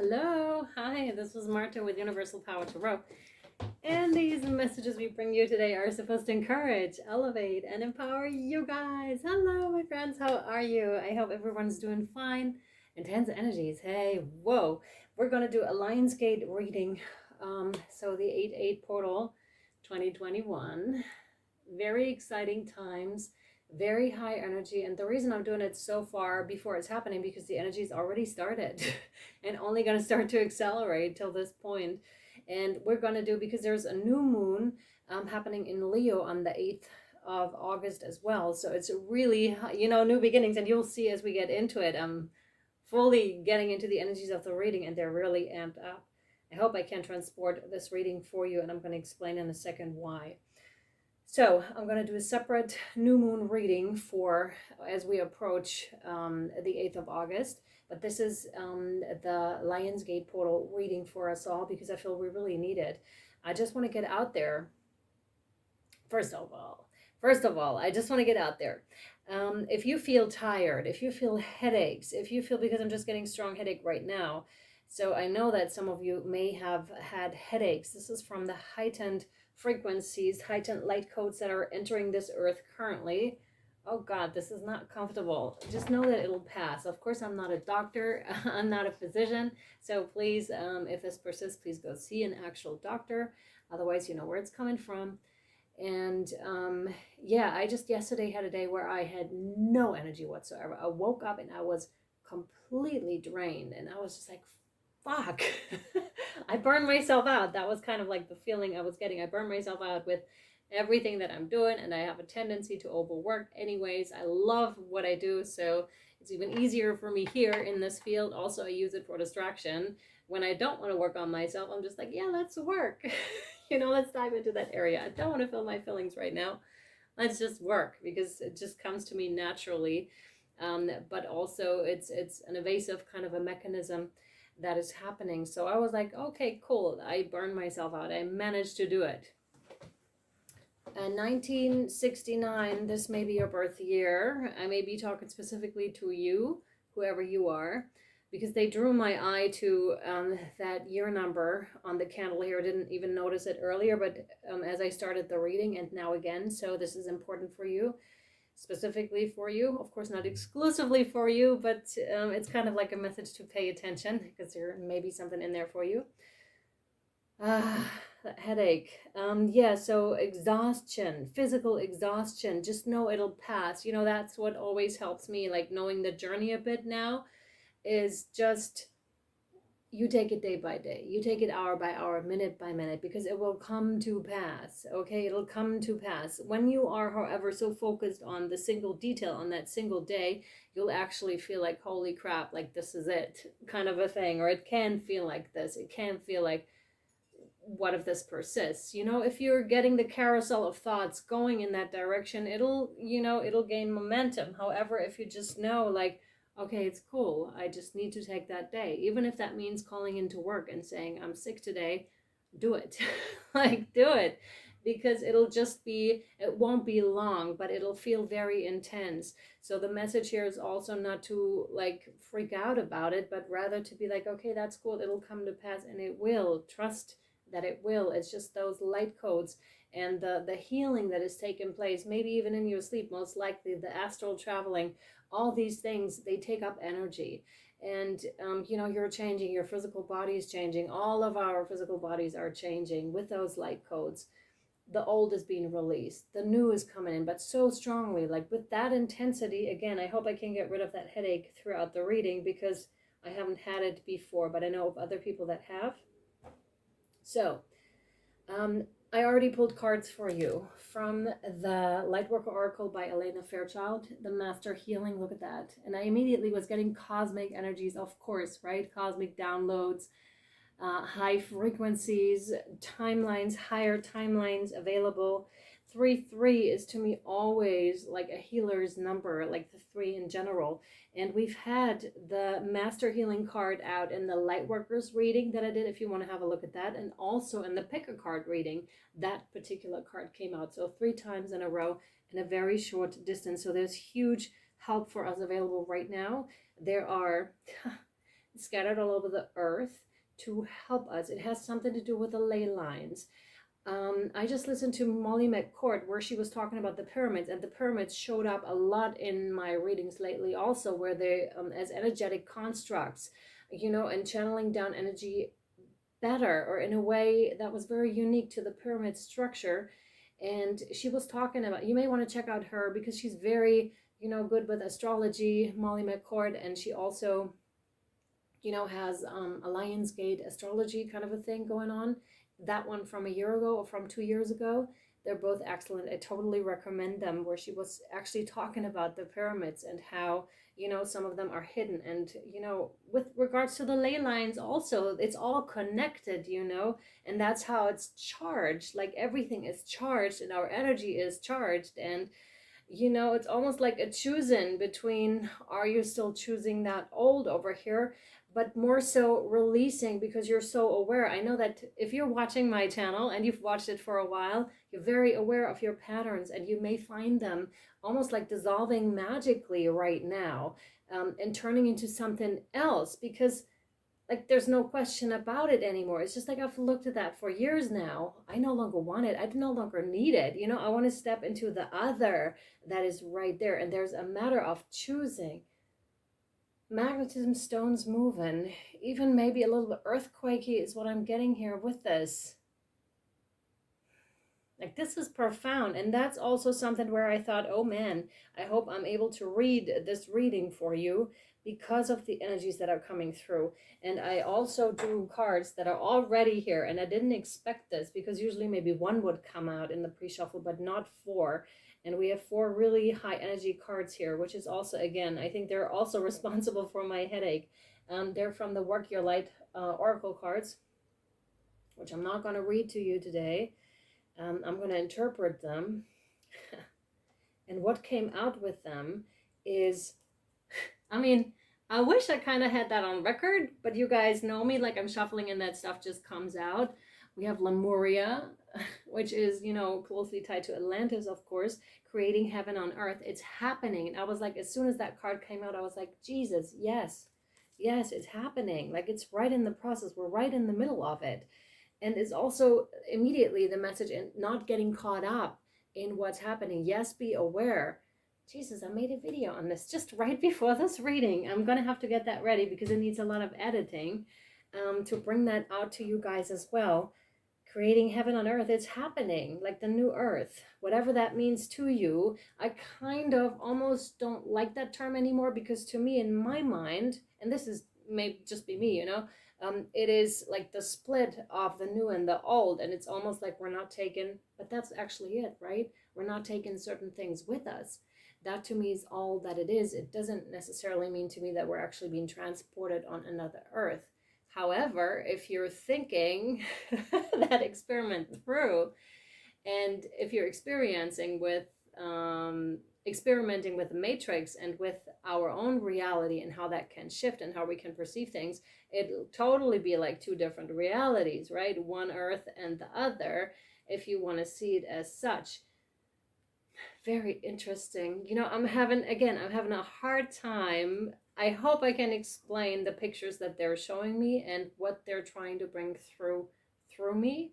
Hello, hi, this is Marta with Universal Power Tarot. And these messages we bring you today are supposed to encourage, elevate, and empower you guys. Hello, my friends, how are you? I hope everyone's doing fine. Intense energies, hey, whoa. We're going to do a Lionsgate reading. So the 8-8 portal 2021. Very exciting times, very high energy. And the reason I'm doing it so far before it's happening, because the energy's already started and only going to start to accelerate till this point. And we're going to do, because there's a new moon happening in Leo on the 8th of August as well. So it's really, new beginnings. And you'll see as we get into it, I'm fully getting into the energies of the reading, and they're really amped up. I hope I can transport this reading for you, and I'm going to explain in a second why. So I'm going to do a separate new moon reading for as we approach the 8th of August. But this is the Lionsgate portal reading for us all, because I feel we really need it. I just want to get out there. First of all, I just want to get out there. If you feel tired, if you feel headaches, if you feel, because I'm just getting strong headache right now. So I know that some of you may have had headaches. This is from the heightened frequencies, heightened light codes that are entering this earth currently. Oh God, this is not comfortable. Just know that it'll pass. Of course, I'm not a doctor. I'm not a physician. So please, if this persists, please go see an actual doctor. Otherwise, you know where it's coming from. And yeah, I just yesterday had a day where I had no energy whatsoever. I woke up and I was completely drained, and I was just like, fuck. I burned myself out. That was kind of like the feeling I was getting. I burned myself out with everything that I'm doing, and I have a tendency to overwork anyways. I love what I do, so it's even easier for me here in this field. Also, I use it for distraction. When I don't want to work on myself, I'm just like, yeah, let's work. Let's dive into that area. I don't want to feel my feelings right now. Let's just work, because it just comes to me naturally. But also it's an evasive kind of a mechanism that is happening. So I was like, okay, cool. I burned myself out. I managed to do it. 1969, this may be your birth year. I may be talking specifically to you, whoever you are, because they drew my eye to that year number on the candle here. I didn't even notice it earlier, but as I started the reading, and now again, so this is important for you, specifically for you. Of course, not exclusively for you, but it's kind of like a message to pay attention, because there may be something in there for you. That headache. Yeah, so exhaustion, physical exhaustion. Just know it'll pass. That's what always helps me, like knowing the journey a bit now, is just you take it day by day. You take it hour by hour, minute by minute, because it will come to pass. Okay, it'll come to pass. When you are, however, so focused on the single detail on that single day, you'll actually feel like, holy crap, like this is it, kind of a thing. Or it can feel like this. It can feel like, what if this persists? If you're getting the carousel of thoughts going in that direction, it'll gain momentum. However, if you just know, like, okay, it's cool, I just need to take that day, even if that means calling into work and saying, I'm sick today, do it. Like, do it, because it won't be long, but it'll feel very intense. So the message here is also not to like freak out about it, but rather to be like, okay, that's cool, it'll come to pass, and it will. Trust that it will. It's just those light codes and the healing that has taken place, maybe even in your sleep, most likely the astral traveling, all these things, they take up energy. And you're changing, your physical body is changing, all of our physical bodies are changing with those light codes. The old is being released, the new is coming in, but so strongly, like with that intensity. Again, I hope I can get rid of that headache throughout the reading, because I haven't had it before, but I know of other people that have. So, I already pulled cards for you from the Lightworker Oracle by Elena Fairchild, the Master Healing. Look at that. And I immediately was getting cosmic energies, of course, right? Cosmic downloads, high frequencies, timelines, higher timelines available. 3-3 is to me always like a healer's number, like the 3 in general. And we've had the Master Healing card out in the Lightworkers reading that I did, if you want to have a look at that. And also in the Pick a Card reading, that particular card came out. So 3 times in a row in a very short distance. So there's huge help for us available right now. There are scattered all over the earth to help us. It has something to do with the ley lines. I just listened to Molly McCourt where she was talking about the pyramids, and the pyramids showed up a lot in my readings lately also, where they as energetic constructs, you know, and channeling down energy better, or in a way that was very unique to the pyramid structure. And she was talking about, you may want to check out her because she's very, you know, good with astrology, Molly McCourt, and she also, you know, has a Lionsgate astrology kind of a thing going on. That one from a year ago or from 2 years ago, they're both excellent. I totally recommend them, where she was actually talking about the pyramids and how, you know, some of them are hidden. And, you know, with regards to the ley lines also, it's all connected, you know, and that's how it's charged. Like everything is charged and our energy is charged. And you know, it's almost like a choosing between, are you still choosing that old over here, but more so releasing because you're so aware. I know that if you're watching my channel and you've watched it for a while, you're very aware of your patterns, and you may find them almost like dissolving magically right now, and turning into something else, because like there's no question about it anymore. It's just like I've looked at that for years now. I no longer want it. I no longer need it. You know, I want to step into the other that is right there. And there's a matter of choosing. Magnetism stones moving, even maybe a little bit earthquakey is what I'm getting here with this. Like this is profound. And that's also something where I thought, oh man, I hope I'm able to read this reading for you because of the energies that are coming through. And I also drew cards that are already here, and I didn't expect this because usually maybe one would come out in the pre-shuffle, but not four. And we have four really high energy cards here, which is also, again, I think they're also responsible for my headache. They're from the Work Your Light Oracle cards, which I'm not going to read to you today. I'm going to interpret them. And what came out with them is, I mean, I wish I kind of had that on record, but you guys know me, like I'm shuffling and that stuff just comes out. We have Lemuria, which is, you know, closely tied to Atlantis, of course, creating heaven on earth. It's happening. And I was like, as soon as that card came out, I was like, Jesus, yes, yes, it's happening. Like it's right in the process. We're right in the middle of it. And it's also immediately the message in not getting caught up in what's happening. Yes, be aware. Jesus, I made a video on this just right before this reading. I'm going to have to get that ready because it needs a lot of editing to bring that out to you guys as well. Creating heaven on earth, it's happening, like the new earth, whatever that means to you. I kind of almost don't like that term anymore because to me, in my mind, and this is may just be me, you know, it is like the split of the new and the old, and it's almost like we're not taking, but that's actually it, right? We're not taking certain things with us. That to me is all that it is. It doesn't necessarily mean to me that we're actually being transported on another earth. However, if you're thinking that experiment through, and if you're experiencing with experimenting with the matrix and with our own reality and how that can shift and how we can perceive things, it'll totally be like two different realities, right? One earth and the other, if you want to see it as such. Very interesting. You know, I'm having a hard time. I hope I can explain the pictures that they're showing me and what they're trying to bring through me.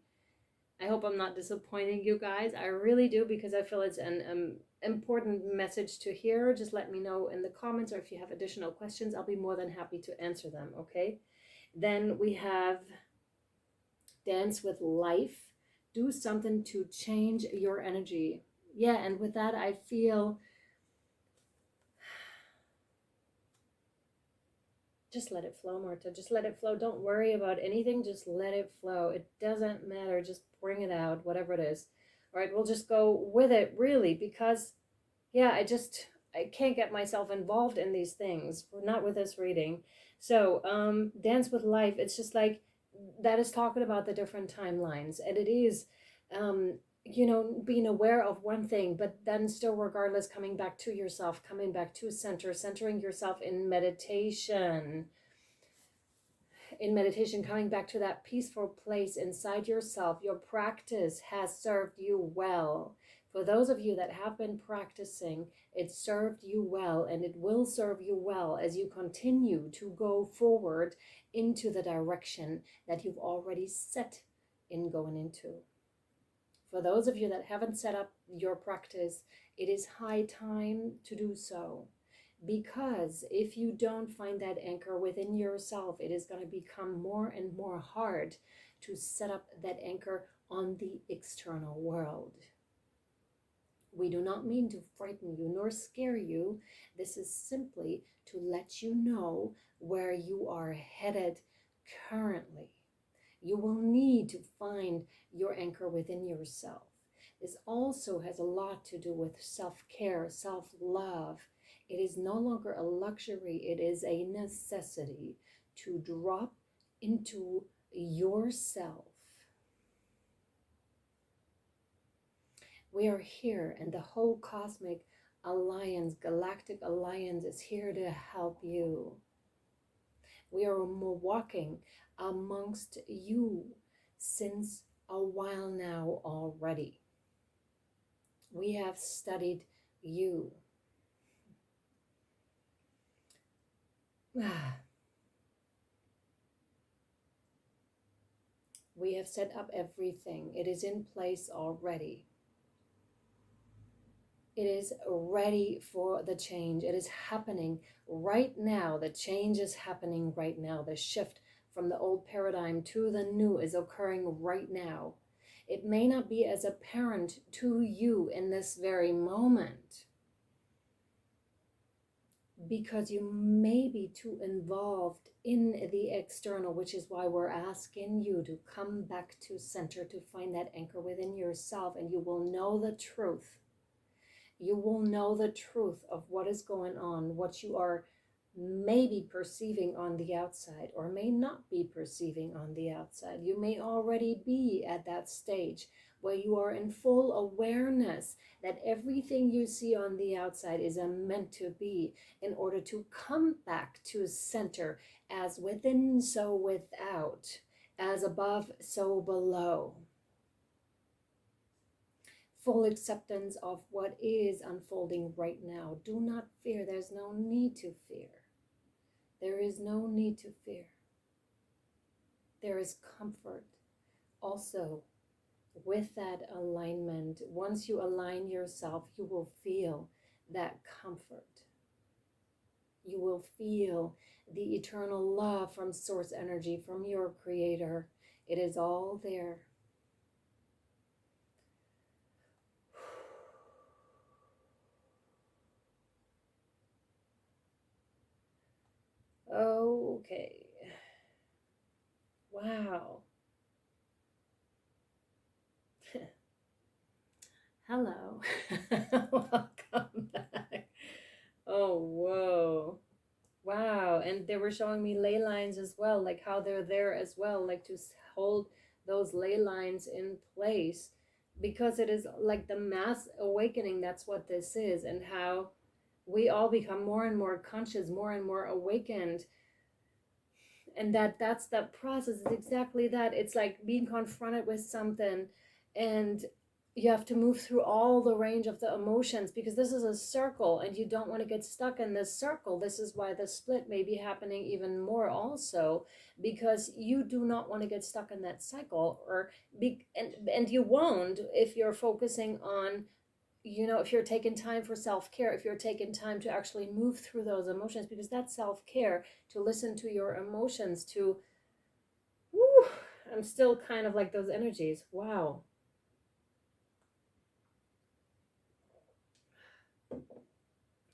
I hope I'm not disappointing you guys. I really do, because I feel it's an important message to hear. Just let me know in the comments, or if you have additional questions, I'll be more than happy to answer them, okay? Then we have Dance with Life. Do something to change your energy. Yeah, and with that, I feel just let it flow, Marta. Just let it flow. Don't worry about anything. Just let it flow. It doesn't matter. Just bring it out, whatever it is. All right, we'll just go with it, really, because, yeah, I can't get myself involved in these things. We're not with this reading. So, Dance with Life, it's just like, that is talking about the different timelines. And it is, you know, being aware of one thing, but then still regardless coming back to yourself, coming back to centering yourself in meditation, coming back to that peaceful place inside yourself. Your practice has served you well For those of you that have been practicing, it served you well, and it will serve you well as you continue to go forward into the direction that you've already set in going into. For those of you that haven't set up your practice, it is high time to do so. Because if you don't find that anchor within yourself, it is going to become more and more hard to set up that anchor on the external world. We do not mean to frighten you nor scare you. This is simply to let you know where you are headed currently. You will need to find your anchor within yourself. This also has a lot to do with self-care, self-love. It is no longer a luxury, it is a necessity to drop into yourself. We are here, and the whole cosmic alliance, galactic alliance, is here to help you. We are walking amongst you since a while now already. We have studied you. We have set up everything. It is in place already. It is ready for the change. It is happening right now. The change is happening right now. The shift from the old paradigm to the new is occurring right now. It may not be as apparent to you in this very moment because you may be too involved in the external, which is why we're asking you to come back to center, to find that anchor within yourself, and you will know the truth. You will know the truth of what is going on, what you are maybe perceiving on the outside or may not be perceiving on the outside. You may already be at that stage where you are in full awareness that everything you see on the outside is meant to be in order to come back to center, as within, so without, as above, so below. Full acceptance of what is unfolding right now. Do not fear. There's no need to fear. There is no need to fear. There is comfort also with that alignment. Once you align yourself, you will feel that comfort. You will feel the eternal love from source energy, from your creator. It is all there. Okay. Wow. Hello. Welcome back. Oh, whoa. Wow. And they were showing me ley lines as well, like how they're there as well, like to hold those ley lines in place, because it is like the mass awakening. That's what this is, and how we all become more and more conscious, more and more awakened. And that's the process. It's exactly that. It's like being confronted with something, and you have to move through all the range of the emotions, because this is a circle and you don't want to get stuck in this circle. This is why the split may be happening even more also, because you do not want to get stuck in that cycle, or and you won't if you're focusing on, you know, if you're taking time for self-care, if you're taking time to actually move through those emotions, because that's self-care, to listen to your emotions, to, woo, I'm still kind of like those energies. Wow.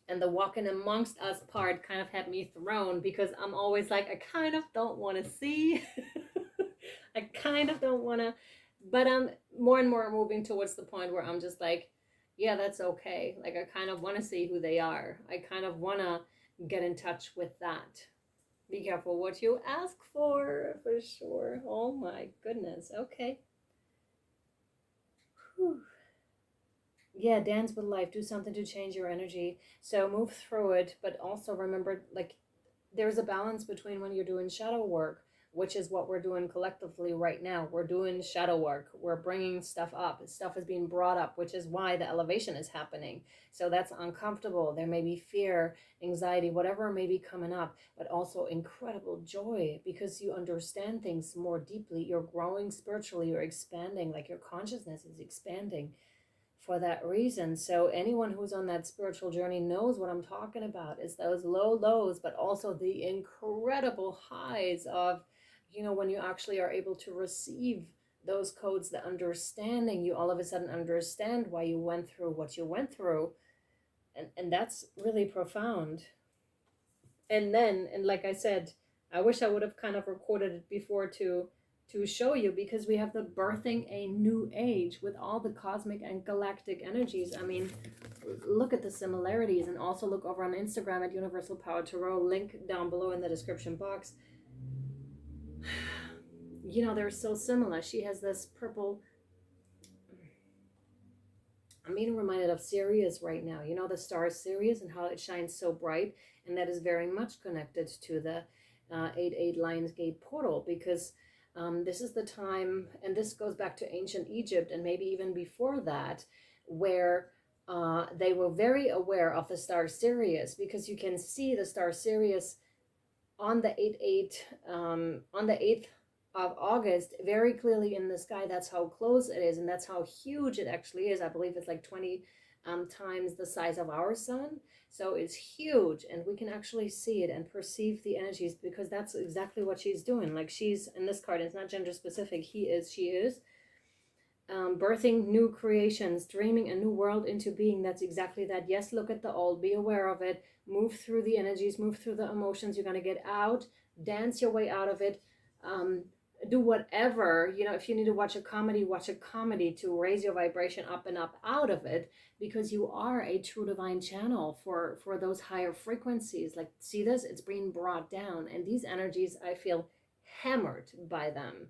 And the walking amongst us part kind of had me thrown, because I'm always like, I kind of don't want to see. I kind of don't want to, but I'm more and more moving towards the point where I'm just like, yeah, that's okay. Like, I kind of want to see who they are. I kind of want to get in touch with that. Be careful what you ask for sure. Oh my goodness. Okay. Whew. Yeah, dance with life. Do something to change your energy. So move through it, but also remember, like, there's a balance between when you're doing shadow work, which is what we're doing collectively right now. We're doing shadow work. We're bringing stuff up. Stuff is being brought up, which is why the elevation is happening. So that's uncomfortable. There may be fear, anxiety, whatever may be coming up, but also incredible joy because you understand things more deeply. You're growing spiritually. You're expanding, like your consciousness is expanding for that reason. So anyone who's on that spiritual journey knows what I'm talking about. Is those low lows, but also the incredible highs of, you know, when you actually are able to receive those codes, the understanding, you all of a sudden understand why you went through what you went through. And that's really profound. And then, and like I said, I wish I would have kind of recorded it before to show you, because we have the birthing a new age with all the cosmic and galactic energies. I mean, look at the similarities, and also look over on Instagram at Universal Power Tarot, link down below in the description box. You know, they're so similar. She has this purple, I'm being reminded of Sirius right now. You know, the star Sirius and how it shines so bright, and that is very much connected to the 8-8 Lionsgate portal, because this is the time, and this goes back to ancient Egypt and maybe even before that, where they were very aware of the star Sirius, because you can see the star Sirius on the 8-8 on the 8th of August very clearly in the sky. That's how close it is, and that's how huge it actually is. I believe it's like 20 times the size of our sun. So it's huge, and we can actually see it and perceive the energies, because that's exactly what she's doing. Like, she's in this card, it's not gender specific, he is, she is birthing new creations, dreaming a new world into being. That's exactly that. Yes, look at the old, be aware of it, move through the energies, move through the emotions. You're going to get out, dance your way out of it. Do whatever, you know, if you need to watch a comedy to raise your vibration up and up out of it, because you are a true divine channel for those higher frequencies. Like, see this, it's being brought down, and these energies, I feel hammered by them.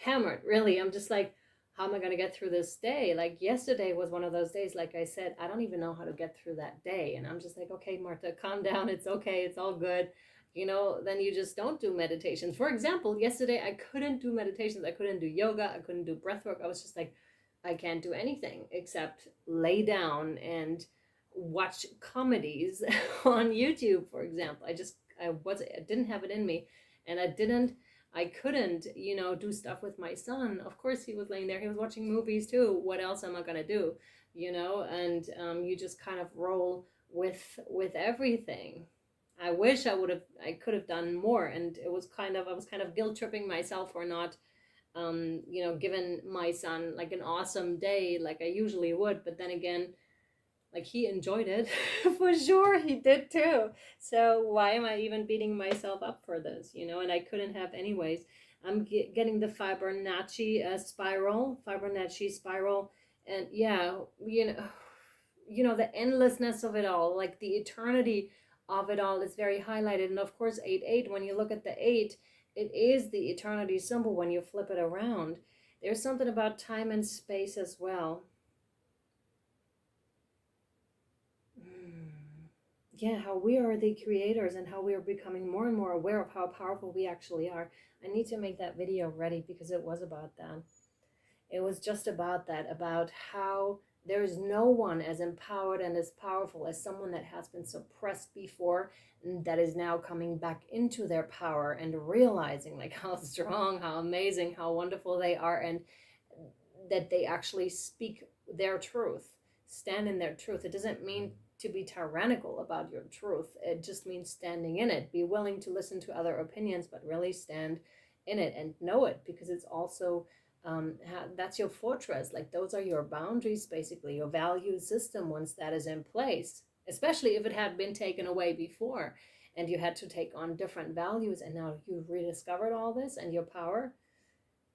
Hammered, really. I'm just like, how am I going to get through this day? Like, yesterday was one of those days, like I said, I don't even know how to get through that day, and I'm just like, okay, Marta, calm down, it's okay, it's all good. You know, then you just don't do meditations. For example, yesterday I couldn't do meditations, I couldn't do yoga, I couldn't do breath work. I was just like, I can't do anything except lay down and watch comedies on YouTube, for example. I didn't have it in me, and I couldn't, you know, do stuff with my son. Of course, he was laying there, he was watching movies too. What else am I gonna do, you know? And you just kind of roll with everything. I wish I could have done more, and I was kind of guilt tripping myself for not, you know, giving my son like an awesome day like I usually would. But then again, like, he enjoyed it. For sure he did too. So why am I even beating myself up for this, you know? And I couldn't have anyways. I'm getting the Fibonacci spiral, and yeah, you know, the endlessness of it all, like the eternity of it all is very highlighted. And of course 8-8, when you look at the 8, it is the eternity symbol when you flip it around. There's something about time and space as well. Yeah, how we are the creators, and how we are becoming more and more aware of how powerful we actually are. I need to make that video ready, because it was about that. It was just about that, about how there is no one as empowered and as powerful as someone that has been suppressed before, and that is now coming back into their power and realizing like how strong, how amazing, how wonderful they are, and that they actually speak their truth, stand in their truth. It doesn't mean to be tyrannical about your truth. It just means standing in it. Be willing to listen to other opinions, but really stand in it and know it, because it's also that's your fortress. Like, those are your boundaries, basically your value system. Once that is in place, especially if it had been taken away before and you had to take on different values, and now you've rediscovered all this and your power,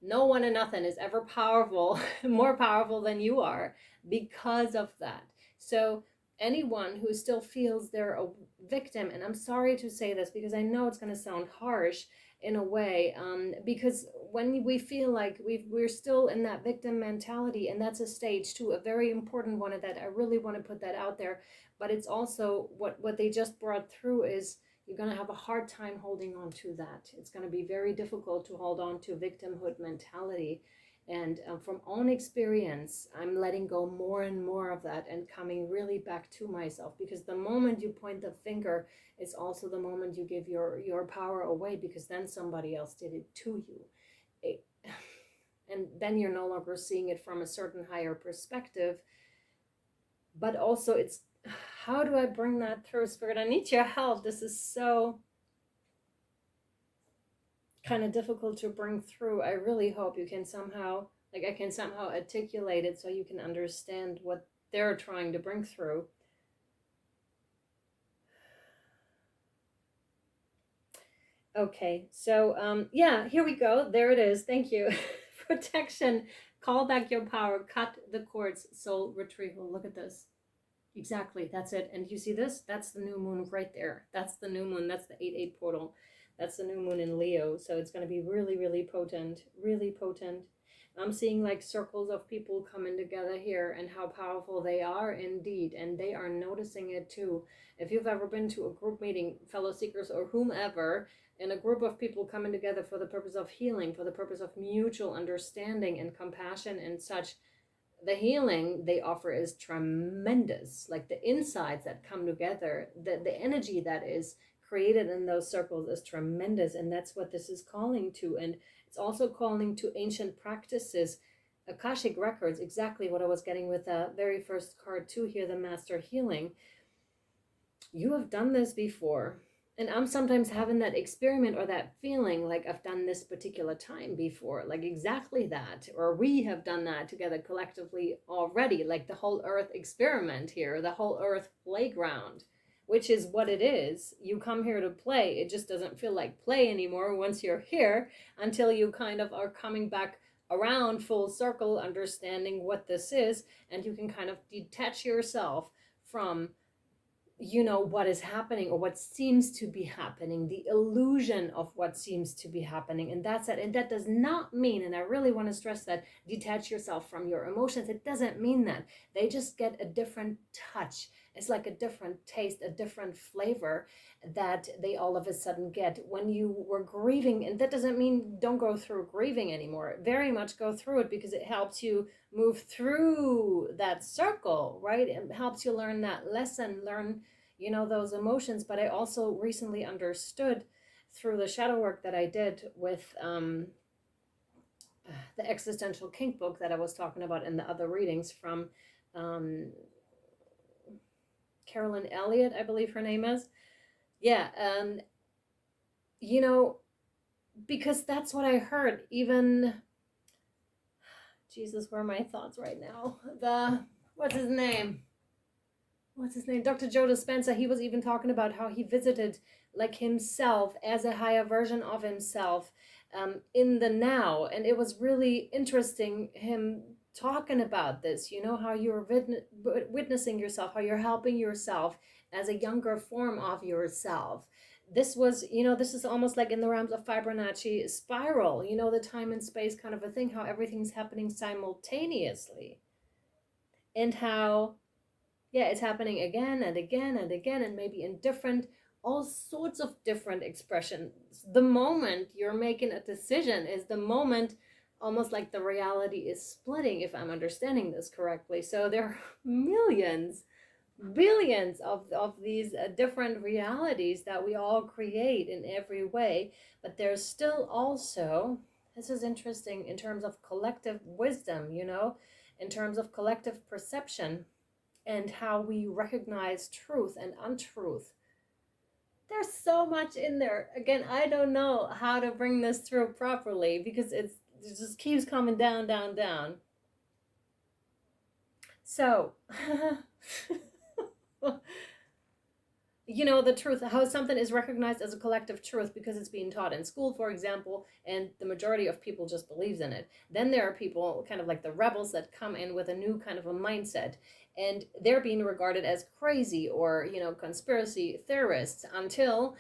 no one and nothing is ever powerful, more powerful than you are, because of that. So anyone who still feels they're a victim, and I'm sorry to say this because I know it's going to sound harsh in a way, because when we feel like we're still in that victim mentality, and that's a stage too, a very important one, of that I really want to put that out there. But it's also what they just brought through is, you're going to have a hard time holding on to that. It's going to be very difficult to hold on to victimhood mentality. And from own experience, I'm letting go more and more of that and coming really back to myself, because the moment you point the finger, it's also the moment you give your power away, because then somebody else did it to you. And then you're no longer seeing it from a certain higher perspective. But also it's, how do I bring that through, Spirit? I need your help. This is so kind of difficult to bring through. I really hope you can somehow, like I can somehow articulate it so you can understand what they're trying to bring through. Okay, so yeah, here we go. There it is. Thank you. Protection, call back your power, cut the cords, soul retrieval. Look at this. Exactly, that's it. And you see this? That's the new moon right there. That's the new moon. That's the 8-8 portal. That's the new moon in Leo. So it's going to be really, really potent, really potent. I'm seeing like circles of people coming together here, and how powerful they are indeed. And they are noticing it too. If you've ever been to a group meeting, fellow seekers or whomever, and a group of people coming together for the purpose of healing, for the purpose of mutual understanding and compassion and such, the healing they offer is tremendous. Like the insights that come together, the energy that is created in those circles is tremendous. And that's what this is calling to. And it's also calling to ancient practices, Akashic records, exactly what I was getting with the very first card too here, the Master Healing. You have done this before. And I'm sometimes having that experiment or that feeling like I've done this particular time before, like exactly that, or we have done that together collectively already, like the whole earth experiment here, the whole earth playground, which is what it is. You come here to play. It just doesn't feel like play anymore once you're here, until you kind of are coming back around full circle, understanding what this is, and you can kind of detach yourself from what is happening, or what seems to be happening, the illusion of what seems to be happening. And that's it. And that does not mean, and I really want to stress that, detach yourself from your emotions. It doesn't mean that. They just get a different touch. It's like a different taste, a different flavor that they all of a sudden get when you were grieving. And that doesn't mean don't go through grieving anymore. Very much go through it, because it helps you move through that circle, right? It helps you learn that lesson, learn those emotions. But I also recently understood through the shadow work that I did with the existential kink book that I was talking about in the other readings from Carolyn Elliott, I believe her name is. Yeah, because that's what I heard. Even, Jesus, where are my thoughts right now? What's his name? Dr. Joe Dispenza, he was even talking about how he visited like himself as a higher version of himself in the now. And it was really interesting him talking about this, how you're witnessing yourself, how you're helping yourself as a younger form of yourself. This was, this is almost like in the realms of Fibonacci spiral, the time and space kind of a thing, how everything's happening simultaneously. And how, yeah, it's happening again and again and again, and maybe in all sorts of different expressions. The moment you're making a decision is the moment, almost like the reality is splitting, if I'm understanding this correctly. So there are millions, billions of these different realities that we all create in every way. But there's still also, this is interesting in terms of collective wisdom, in terms of collective perception, and how we recognize truth and untruth. There's so much in there. Again, I don't know how to bring this through properly, because it just keeps coming down, down, down. So, the truth, how something is recognized as a collective truth because it's being taught in school, for example, and the majority of people just believes in it. Then there are people kind of like the rebels that come in with a new kind of a mindset, and they're being regarded as crazy or, conspiracy theorists until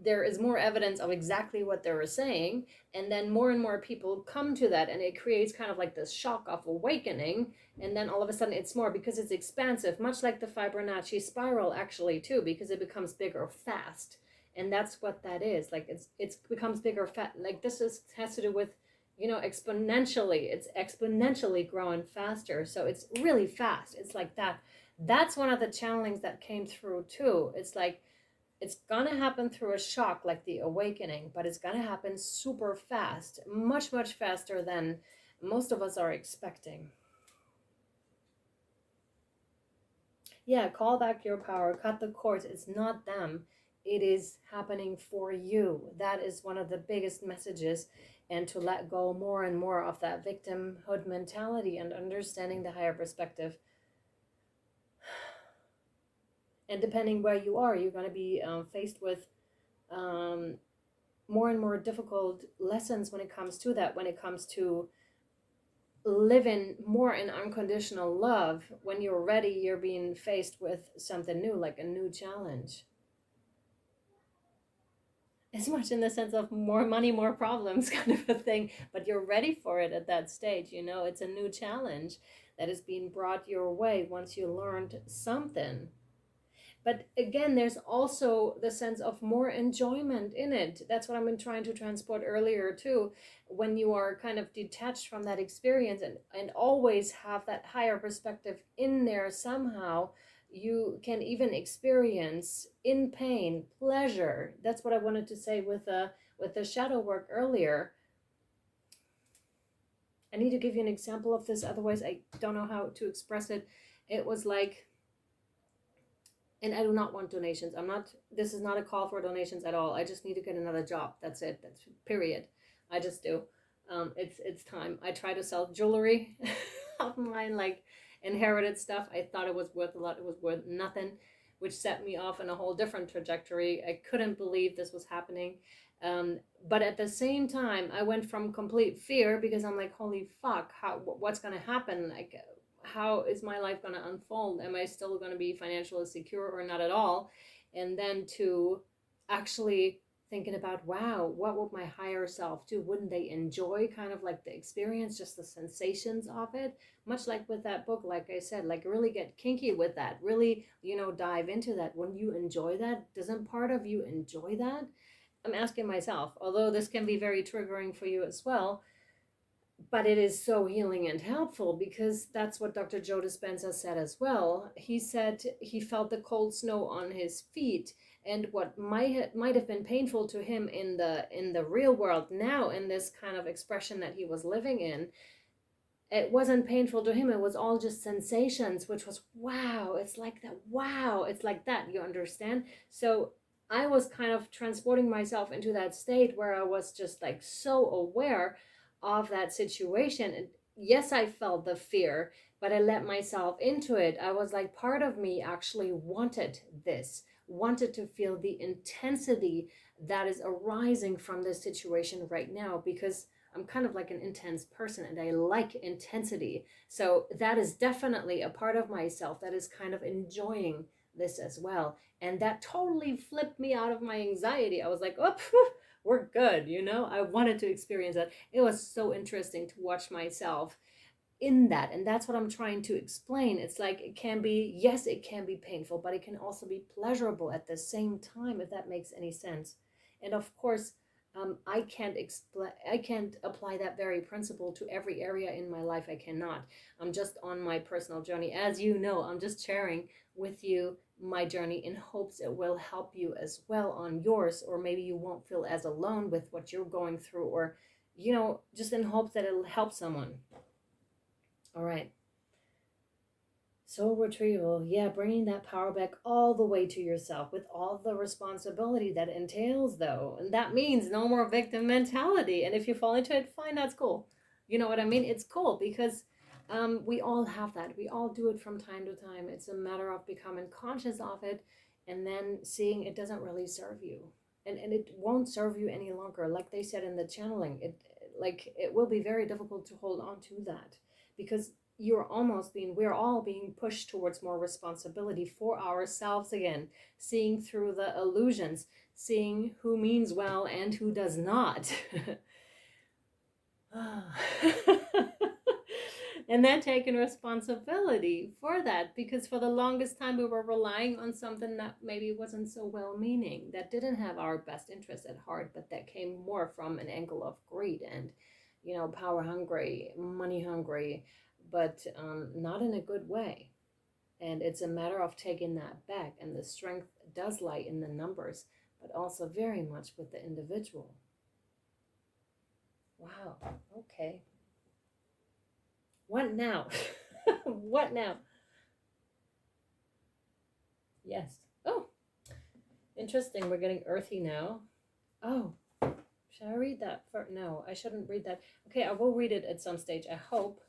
there is more evidence of exactly what they were saying. And then more and more people come to that, and it creates kind of like this shock of awakening. And then all of a sudden it's more, because it's expansive, much like the Fibonacci spiral actually too, because it becomes bigger fast. And that's what that is. Like it's becomes bigger, fat. Like this has to do with, exponentially. It's exponentially growing faster. So it's really fast. It's like that. That's one of the challenges that came through too. It's like it's gonna happen through a shock like the awakening, but it's gonna happen super fast, much, much faster than most of us are expecting. Yeah, call back your power, cut the cords. It's not them, it is happening for you. That is one of the biggest messages. And to let go more and more of that victimhood mentality and understanding the higher perspective. And depending where you are, you're going to be faced with more and more difficult lessons when it comes to that, when it comes to living more in unconditional love. When you're ready, you're being faced with something new, like a new challenge. As much in the sense of more money, more problems kind of a thing, but you're ready for it at that stage. It's a new challenge that is being brought your way once you learned something. But again, there's also the sense of more enjoyment in it. That's what I've been trying to transport earlier too. When you are kind of detached from that experience and always have that higher perspective in there somehow, you can even experience in pain pleasure. That's what I wanted to say with the shadow work earlier. I need to give you an example of this, otherwise I don't know how to express it. It was like, and I do not want donations. This is not a call for donations at all. I just need to get another job. That's it. That's period. I just do. It's time. I try to sell jewelry online, like inherited stuff. I thought it was worth a lot. It was worth nothing, which set me off in a whole different trajectory. I couldn't believe this was happening. But at the same time, I went from complete fear because I'm like, holy fuck, what's going to happen? Like, how is my life going to unfold? Am I still going to be financially secure or not at all? And then to actually thinking about, wow, what would my higher self do? Wouldn't they enjoy kind of like the experience, just the sensations of it? Much like with that book, like I said, like really get kinky with that, really, dive into that. When you enjoy that, doesn't part of you enjoy that? I'm asking myself, although this can be very triggering for you as well. But it is so healing and helpful, because that's what Dr. Joe Dispenza said as well. He said he felt the cold snow on his feet, and what might have been painful to him in the real world, now in this kind of expression that he was living in, it wasn't painful to him. It was all just sensations, which was, wow, it's like that. Wow, it's like that. You understand? So I was kind of transporting myself into that state where I was just like so aware of that situation. And yes, I felt the fear, but I let myself into it. I was like, part of me actually wanted this, wanted to feel the intensity that is arising from this situation right now, because I'm kind of like an intense person and I like intensity. So that is definitely a part of myself that is kind of enjoying this as well. And that totally flipped me out of my anxiety. I was like, oh, we're good. I wanted to experience that. It was so interesting to watch myself in that. And that's what I'm trying to explain. It's like, it can be, yes, it can be painful, but it can also be pleasurable at the same time, if that makes any sense. And of course, I can't apply that very principle to every area in my life. I cannot. I'm just on my personal journey. As you know, I'm just sharing with you my journey in hopes it will help you as well on yours, or maybe you won't feel as alone with what you're going through, or just in hopes that it'll help someone. All right. Soul retrieval, yeah, bringing that power back all the way to yourself with all the responsibility that entails, though. And that means no more victim mentality. And if you fall into it, fine, that's cool. You know what I mean? It's cool because we all have that. We all do it from time to time. It's a matter of becoming conscious of it and then seeing it doesn't really serve you. And it won't serve you any longer. Like they said in the channeling, it will be very difficult to hold on to that, because we're all being pushed towards more responsibility for ourselves again, seeing through the illusions, seeing who means well and who does not. And then taking responsibility for that, because for the longest time we were relying on something that maybe wasn't so well meaning, that didn't have our best interest at heart, but that came more from an angle of greed and, power hungry, money hungry, but not in a good way. And it's a matter of taking that back, and the strength does lie in the numbers, but also very much with the individual. Wow. Okay. What now? What now? Yes. Oh, interesting. We're getting earthy now. Oh, should I read that? No, I shouldn't read that. Okay, I will read it at some stage, I hope.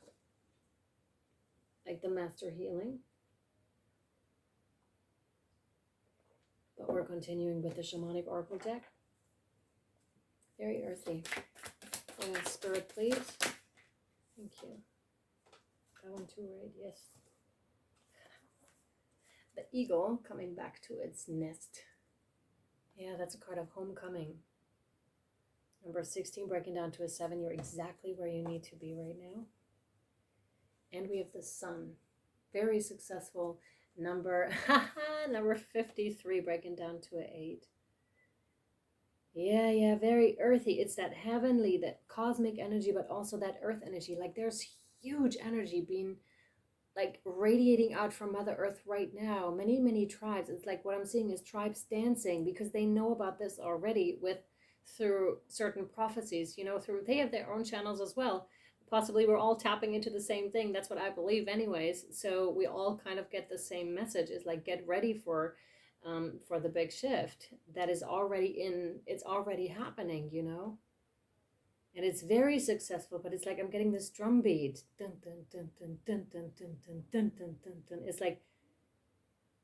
Like the Master Healing. But we're continuing with the Shamanic Oracle deck. Very earthy. Spirit, please. Thank you. That one too, right? Yes. The eagle coming back to its nest. Yeah, that's a card of homecoming. Number 16 breaking down to a 7. You're exactly where you need to be right now. And we have the sun. Very successful. Number 53 breaking down to an 8. Yeah, very earthy. It's that heavenly, that cosmic energy, but also that earth energy. Like there's huge energy being like radiating out from Mother Earth right now. Many tribes. It's like what I'm seeing is tribes dancing because they know about this already through certain prophecies, through they have their own channels as well. Possibly we're all tapping into the same thing. That's what I believe anyways. So we all kind of get the same message. It's like get ready for the big shift that is it's already happening, and it's very successful, but it's like I'm getting this drum beat. Dun, dun, dun, dun, dun, dun, dun, dun, dun, dun, dun, dun. It's like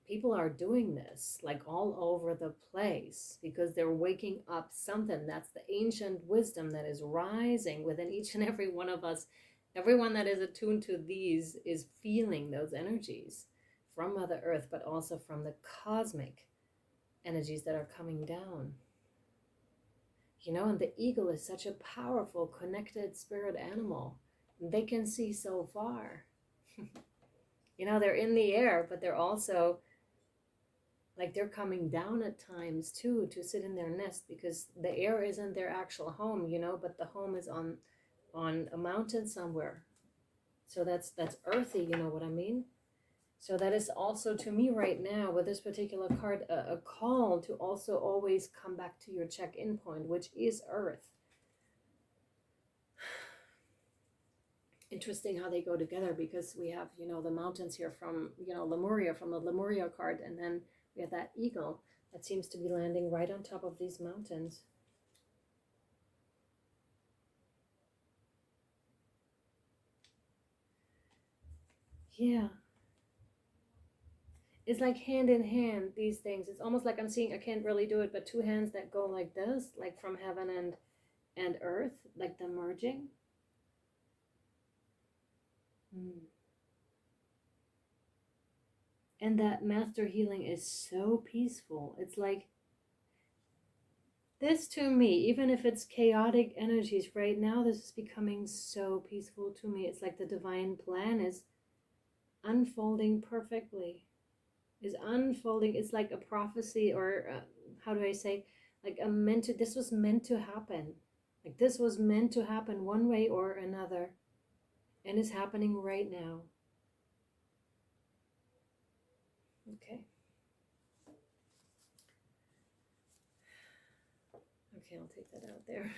people are doing this like all over the place because they're waking up something. That's the ancient wisdom that is rising within each and every one of us. Everyone that is attuned to these is feeling those energies from Mother Earth, but also from the cosmic energies that are coming down. And the eagle is such a powerful, connected spirit animal. They can see so far. They're in the air, but they're also, like they're coming down at times too, to sit in their nest because the air isn't their actual home, but the home is on a mountain somewhere. So that's earthy, you know what I mean? So that is also, to me right now, with this particular card, a call to also always come back to your check-in point, which is Earth. Interesting how they go together because we have, the mountains here from, Lemuria, from the Lemuria card, and then we have that eagle that seems to be landing right on top of these mountains. Yeah. It's like hand in hand, these things. It's almost like I'm seeing, I can't really do it, but two hands that go like this, like from heaven and earth, like the merging. And that master healing is so peaceful. It's like this to me, even if it's chaotic energies right now, this is becoming so peaceful to me. It's like the divine plan is unfolding perfectly. Is unfolding. It's like a prophecy, or how do I say, like this was meant to happen. Like this was meant to happen one way or another, and is happening right now. Okay. Okay, I'll take that out there.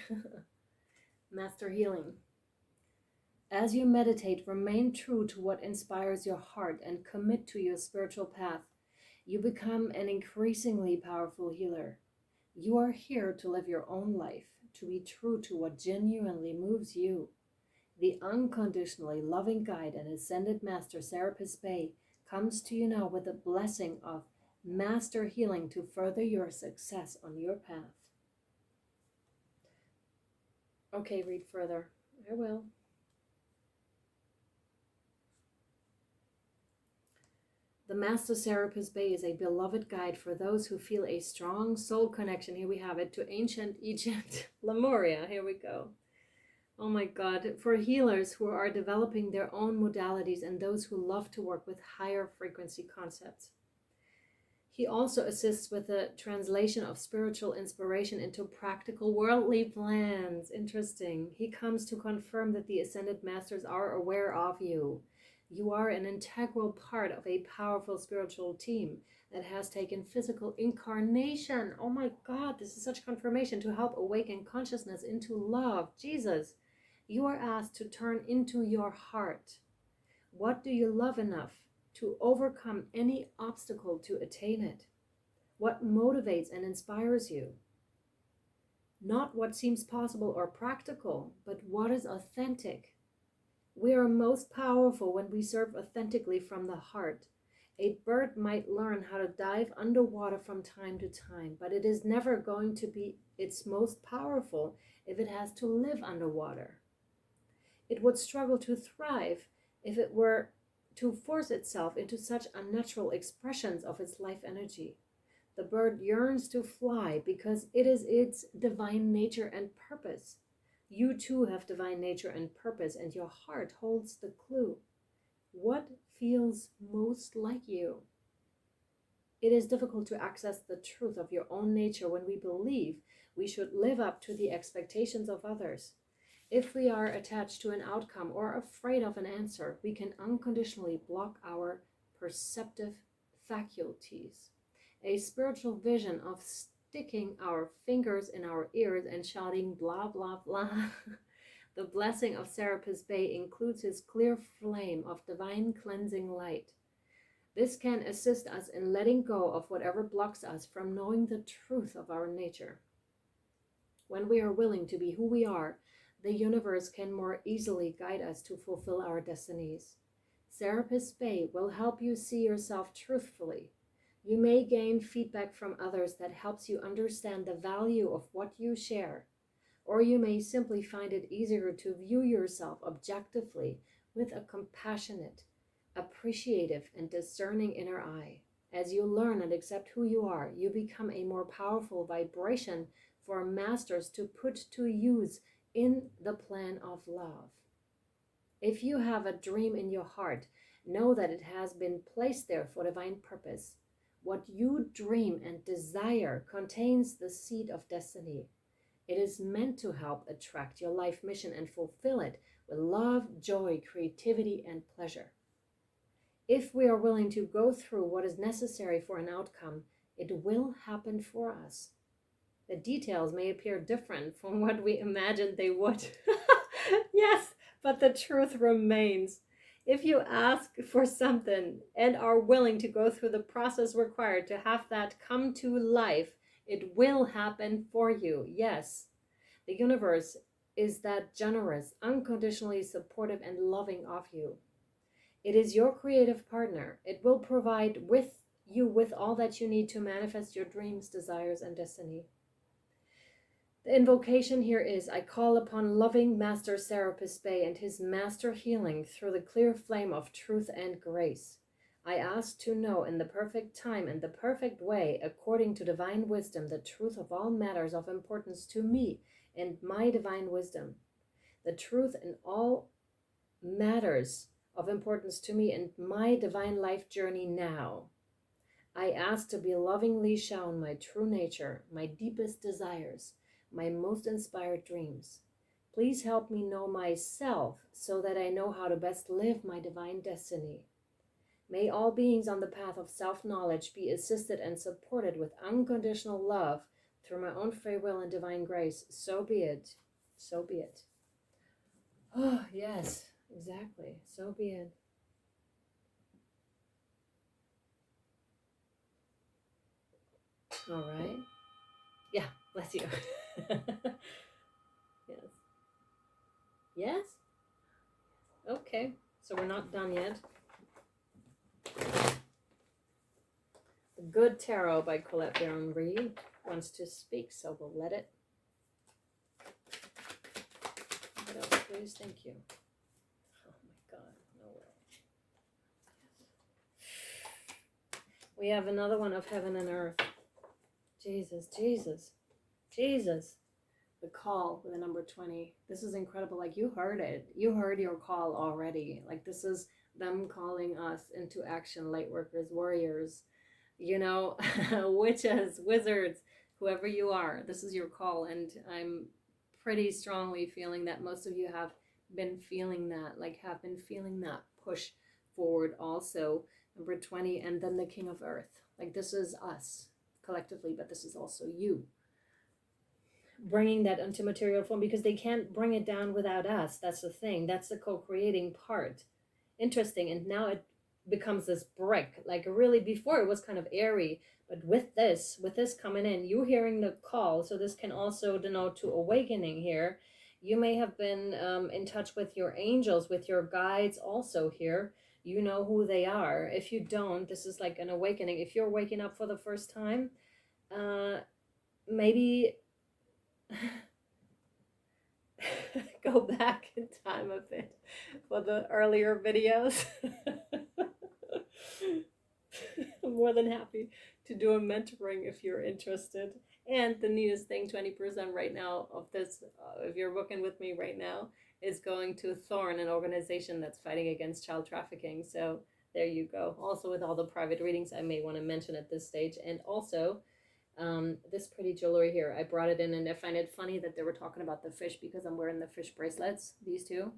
Master healing. As you meditate, remain true to what inspires your heart and commit to your spiritual path. You become an increasingly powerful healer. You are here to live your own life, to be true to what genuinely moves you. The unconditionally loving guide and ascended master Serapis Bay comes to you now with a blessing of master healing to further your success on your path. Okay, read further. I will. The Master Serapis Bay is a beloved guide for those who feel a strong soul connection. Here we have it, to ancient Egypt, Lemuria. Here we go. Oh my God. For healers who are developing their own modalities and those who love to work with higher frequency concepts. He also assists with the translation of spiritual inspiration into practical worldly plans. Interesting. He comes to confirm that the Ascended Masters are aware of you. You are an integral part of a powerful spiritual team that has taken physical incarnation. Oh my God, this is such confirmation to help awaken consciousness into love. Jesus, you are asked to turn into your heart. What do you love enough to overcome any obstacle to attain it? What motivates and inspires you? Not what seems possible or practical, but what is authentic. We are most powerful when we serve authentically from the heart. A bird might learn how to dive underwater from time to time, but it is never going to be its most powerful if it has to live underwater. It would struggle to thrive if it were to force itself into such unnatural expressions of its life energy. The bird yearns to fly because it is its divine nature and purpose. You too have divine nature and purpose, and your heart holds the clue. What feels most like you? It is difficult to access the truth of your own nature when we believe we should live up to the expectations of others. If we are attached to an outcome or afraid of an answer, we can unconditionally block our perceptive faculties. A spiritual vision of sticking our fingers in our ears and shouting blah, blah, blah. The blessing of Serapis Bay includes his clear flame of divine cleansing light. This can assist us in letting go of whatever blocks us from knowing the truth of our nature. When we are willing to be who we are, the universe can more easily guide us to fulfill our destinies. Serapis Bay will help you see yourself truthfully. You may gain feedback from others that helps you understand the value of what you share, or you may simply find it easier to view yourself objectively with a compassionate, appreciative, and discerning inner eye. As you learn and accept who you are, you become a more powerful vibration for masters to put to use in the plan of love. If you have a dream in your heart, know that it has been placed there for divine purpose. What you dream and desire contains the seed of destiny. It is meant to help attract your life mission and fulfill it with love, joy, creativity, and pleasure. If we are willing to go through what is necessary for an outcome, it will happen for us. The details may appear different from what we imagined they would. Yes, but the truth remains. If you ask for something and are willing to go through the process required to have that come to life, it will happen for you. Yes, the universe is that generous, unconditionally supportive, and loving of you. It is your creative partner. It will provide you with all that you need to manifest your dreams, desires, and destiny. The invocation here is, I call upon loving Master Serapis Bay and his master healing through the clear flame of truth and grace. I ask to know in the perfect time and the perfect way, according to divine wisdom, the truth of all matters of importance to me and my divine wisdom. The truth in all matters of importance to me and my divine life journey now. I ask to be lovingly shown my true nature, my deepest desires, my most inspired dreams. Please help me know myself so that I know how to best live my divine destiny. May all beings on the path of self-knowledge be assisted and supported with unconditional love through my own free will and divine grace. So be it. So be it. Oh, yes, exactly. So be it. All right. Yeah, bless you. Yes. Yes? Okay, so we're not done yet. The Good Tarot by Colette Baron Reed wants to speak, so we'll let it. What else, please? Thank you. Oh my God, no way. We have another one of Heaven and Earth. Jesus, Jesus, Jesus. the call with the number 20. This is incredible. Like, you heard it. You heard your call already. Like, this is them calling us into action, light workers, warriors, you know, witches, wizards, whoever you are. This is your call. And I'm pretty strongly feeling that most of you have been feeling that, like, have been feeling that push forward also. Number 20, and then the King of Earth. Like, this is us collectively, but this is also you bringing that into material form, because they can't bring it down without us. That's the thing. That's the co-creating part. Interesting. And now it becomes this brick. Like, really, before it was kind of airy, but with this coming in, you hearing the call. So this can also denote to awakening here. You may have been in touch with your angels, with your guides also here. You know who they are. If you don't, this is like an awakening. If you're waking up for the first time, maybe go back in time a bit for the earlier videos. I'm more than happy to do a mentoring if you're interested. And the neatest thing, 20% right now of this, if you're working with me right now, is going to Thorn, an organization that's fighting against child trafficking. So there you go. Also, with all the private readings I may want to mention at this stage. And also, this pretty jewelry here, I brought it in, and I find it funny that they were talking about the fish because I'm wearing the fish bracelets, these two.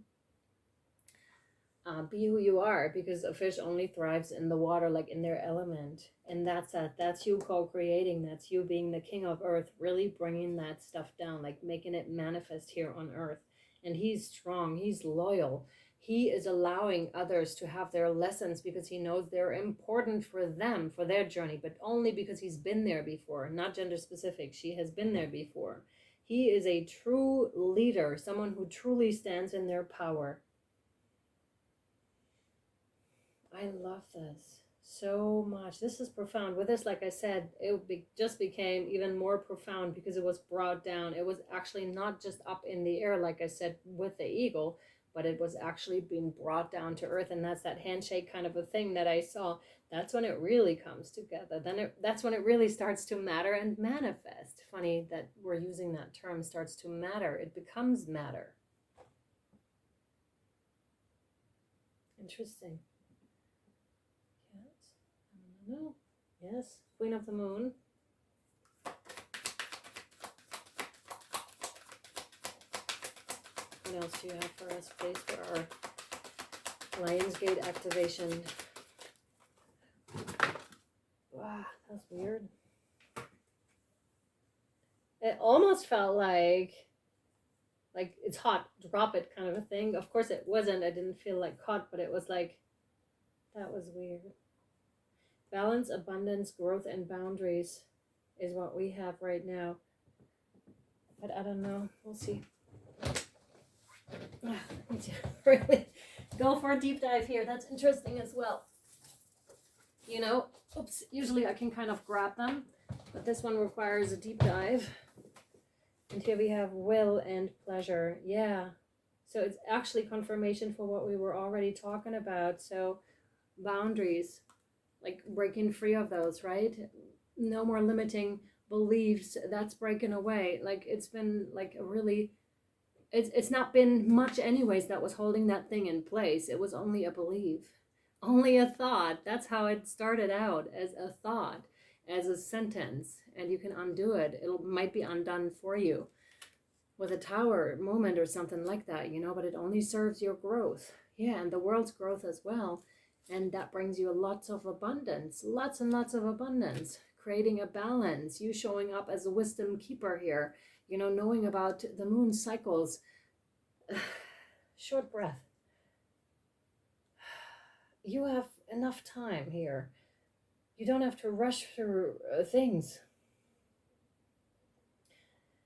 Be who you are, because a fish only thrives in the water, like in their element. And that's you co-creating. That's you being the King of Earth, really bringing that stuff down, like making it manifest here on Earth. And he's strong, he's loyal. He is allowing others to have their lessons because he knows they're important for them, for their journey, but only because he's been there before, not gender specific. She has been there before. He is a true leader, someone who truly stands in their power. I love this so much. This is profound. With this, like I said, just became even more profound because it was brought down. It was actually not just up in the air, like I said, with the eagle, but it was actually being brought down to earth. And that's that handshake kind of a thing that I saw. That's when it really comes together. That's when it really starts to matter and manifest. Funny that we're using that term, starts to matter. It becomes matter. Interesting. No. Yes, Queen of the Moon. What else do you have for us, please, for our Lionsgate activation? Wow, that's weird. It almost felt like it's hot, drop it kind of a thing. Of course it wasn't. I didn't feel like hot, but it was like, that was weird. Balance, abundance, growth, and boundaries is what we have right now. But I don't know. We'll see. I need to really go for a deep dive here. That's interesting as well. You know, oops, usually I can kind of grab them, but this one requires a deep dive. And here we have will and pleasure. Yeah. So it's actually confirmation for what we were already talking about. So boundaries. Like breaking free of those, right? No more limiting beliefs. That's breaking away. Like it's been like a really, it's not been much anyways that was holding that thing in place. It was only a belief, only a thought. That's how it started out, as a thought, as a sentence, and you can undo it. It might be undone for you with a tower moment or something like that, you know, but it only serves your growth. Yeah, and the world's growth as well. And that brings you lots of abundance, lots and lots of abundance, creating a balance, you showing up as a wisdom keeper here, you know, knowing about the moon cycles. Short breath. You have enough time here. You don't have to rush through things.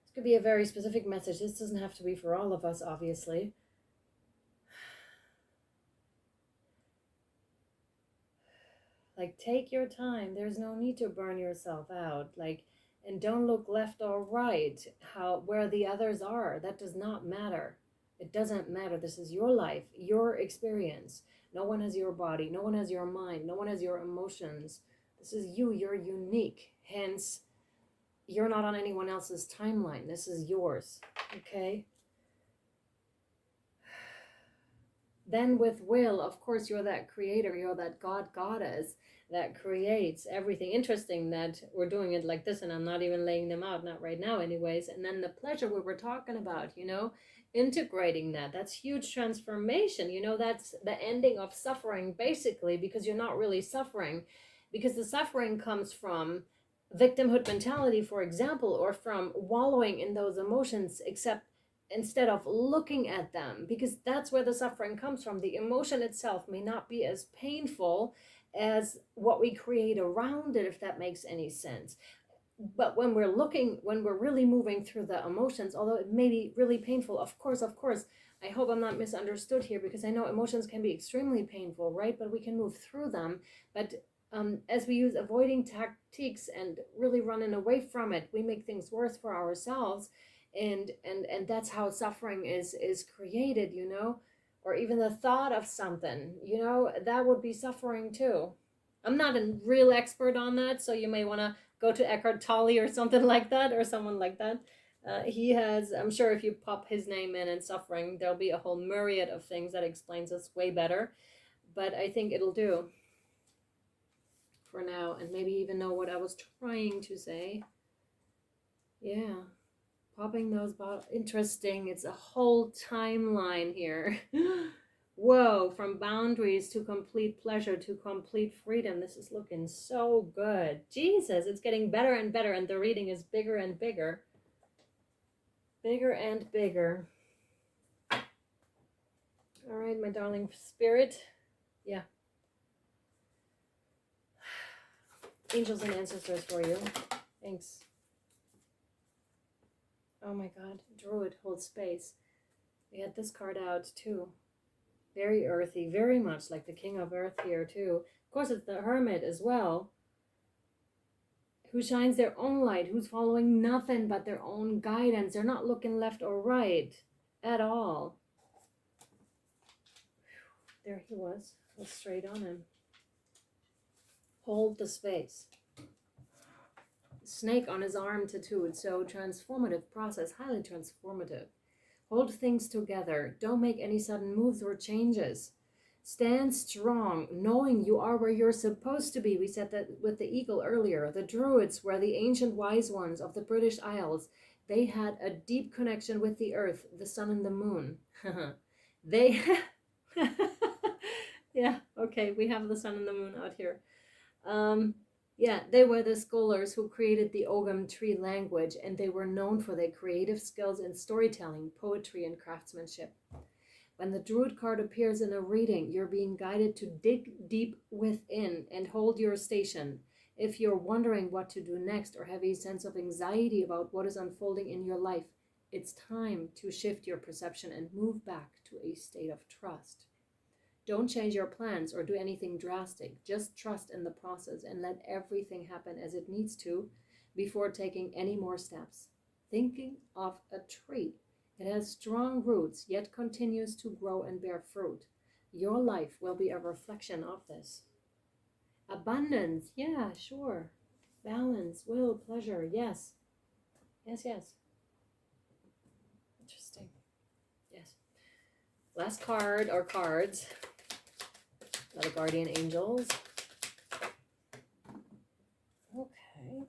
This could be a very specific message. This doesn't have to be for all of us, obviously. Like, take your time. There's no need to burn yourself out. Like, and don't look left or right, where the others are. That does not matter. It doesn't matter. This is your life, your experience. No one has your body. No one has your mind. No one has your emotions. This is you. You're unique. Hence, you're not on anyone else's timeline. This is yours, okay? Then with will, of course, you're that creator, you're that goddess that creates everything. Interesting that we're doing it like this, and I'm not even laying them out, not right now anyways. And then the pleasure we were talking about, integrating that's huge transformation. That's the ending of suffering, basically, because you're not really suffering, because the suffering comes from victimhood mentality, for example, or from wallowing in those emotions, except instead of looking at them, because that's where the suffering comes from. The emotion itself may not be as painful as what we create around it, if that makes any sense. But when we're really moving through the emotions, although it may be really painful, of course, I hope I'm not misunderstood here, because I know emotions can be extremely painful, right? But we can move through them. But as we use avoiding tactics and really running away from it, we make things worse for ourselves. And that's how suffering is created, or even the thought of something, that would be suffering too. I'm not a real expert on that, so you may want to go to Eckhart Tolle or something like that, or someone like that. He has, I'm sure if you pop his name in and suffering, there'll be a whole myriad of things that explains this way better. But I think it'll do for now, and maybe even know what I was trying to say. Yeah. Popping those bottles. Interesting. It's a whole timeline here. Whoa, from boundaries to complete pleasure to complete freedom. This is looking so good. Jesus, it's getting better and better, and the reading is bigger and bigger. Bigger and bigger. All right, my darling spirit. Yeah. Angels and ancestors for you. Thanks. Oh my God, Druid holds space. We had this card out too. Very earthy, very much like the King of Earth here too. Of course, it's the Hermit as well, who shines their own light, who's following nothing but their own guidance. They're not looking left or right at all. There he was straight on him. Hold the space. Snake on his arm tattooed, so transformative process, highly transformative. Hold things together. Don't make any sudden moves or changes. Stand strong, knowing you are where you're supposed to be. We said that with the eagle earlier. The Druids were the ancient wise ones of the British Isles. They had a deep connection with the earth, the sun, and the moon. They... Yeah, okay, we have the sun and the moon out here. Yeah, they were the scholars who created the Ogham tree language, and they were known for their creative skills in storytelling, poetry, and craftsmanship. When the Druid card appears in a reading, you're being guided to dig deep within and hold your station. If you're wondering what to do next or have a sense of anxiety about what is unfolding in your life, it's time to shift your perception and move back to a state of trust. Don't change your plans or do anything drastic. Just trust in the process and let everything happen as it needs to before taking any more steps. Thinking of a tree. It has strong roots, yet continues to grow and bear fruit. Your life will be a reflection of this. Abundance, yeah, sure. Balance, will, pleasure, yes. Yes, yes. Interesting. Yes. Last card, or cards. The guardian angels. Okay. Oh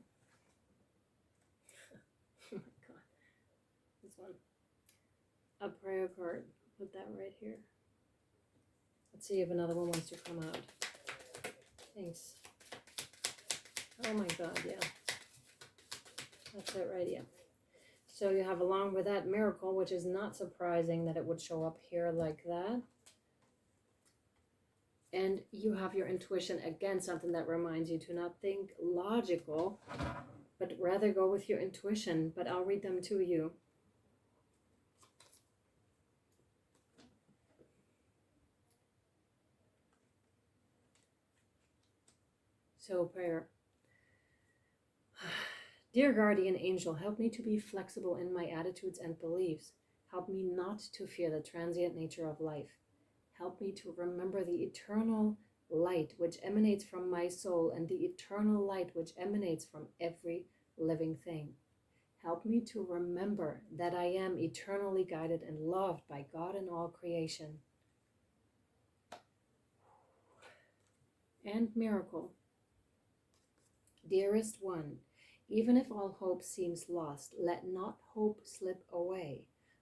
my God. This one. A prayer card. Put that right here. Let's see if another one wants to come out. Thanks. Oh my God, yeah. That's it right, yeah. So you have, along with that, miracle, which is not surprising that it would show up here like that. And you have your intuition, again, something that reminds you to not think logical, but rather go with your intuition. But I'll read them to you. So prayer. Dear guardian angel, help me to be flexible in my attitudes and beliefs. Help me not to fear the transient nature of life. Help me to remember the eternal light which emanates from my soul and the eternal light which emanates from every living thing. Help me to remember that I am eternally guided and loved by God and all creation. And miracle. Dearest one, even if all hope seems lost, let not hope slip away.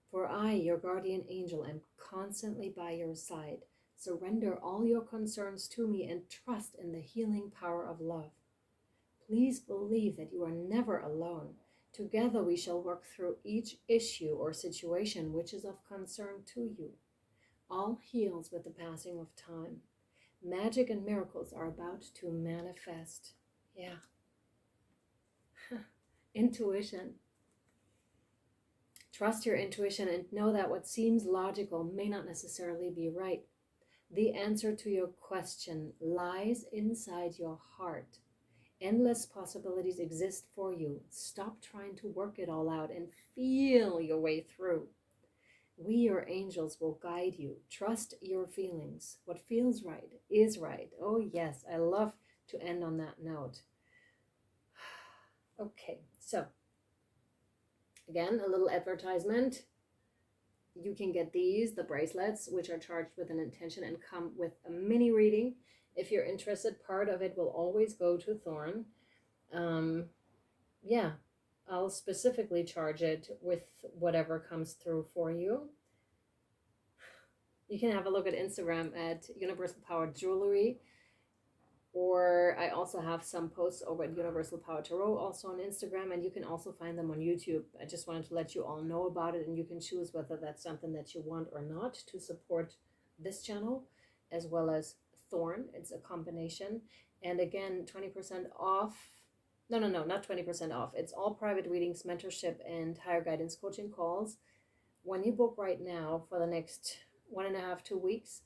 For I, your guardian angel, am constantly by your side. Surrender all your concerns to me and trust in the healing power of love. Please believe that you are never alone. Together we shall work through each issue or situation which is of concern to you. All heals with the passing of time. Magic and miracles are about to manifest. Yeah. Intuition. Trust your intuition and know that what seems logical may not necessarily be right. The answer to your question lies inside your heart. Endless possibilities exist for you. Stop trying to work it all out and feel your way through. We, your angels, will guide you. Trust your feelings. What feels right is right. Oh, yes, I love to end on that note. Okay, so again, a little advertisement. You can get these, the bracelets, which are charged with an intention and come with a mini reading. If you're interested, part of it will always go to Thorn. Yeah, I'll specifically charge it with whatever comes through for you. You can have a look at Instagram at Universal Power Jewelry, or I also have some posts over at Universal Power Tarot also on Instagram, and you can also find them on YouTube. I just wanted to let you all know about it, and you can choose whether that's something that you want or not to support this channel as well as Thorn. It's a combination. And again, 20% off. No, not 20% off. It's all private readings, mentorship, and higher guidance coaching calls. When you book right now for the next 1.5, 2 weeks,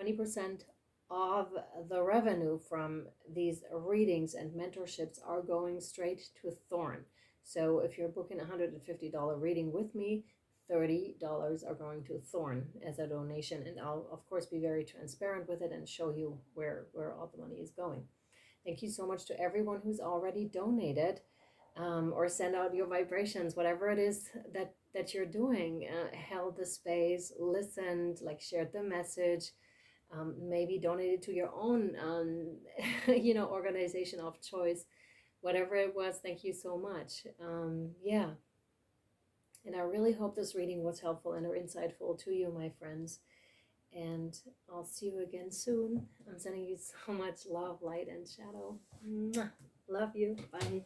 20% of the revenue from these readings and mentorships are going straight to Thorn. So if you're booking a $150 reading with me, $30 are going to Thorn as a donation. And I'll, of course, be very transparent with it and show you where all the money is going. Thank you so much to everyone who's already donated or send out your vibrations, whatever it is that you're doing, held the space, listened, like shared the message, maybe donated to your own, organization of choice, whatever it was. Thank you so much. Yeah. And I really hope this reading was helpful and or insightful to you, my friends. And I'll see you again soon. I'm sending you so much love, light, and shadow. Mwah. Love you. Bye.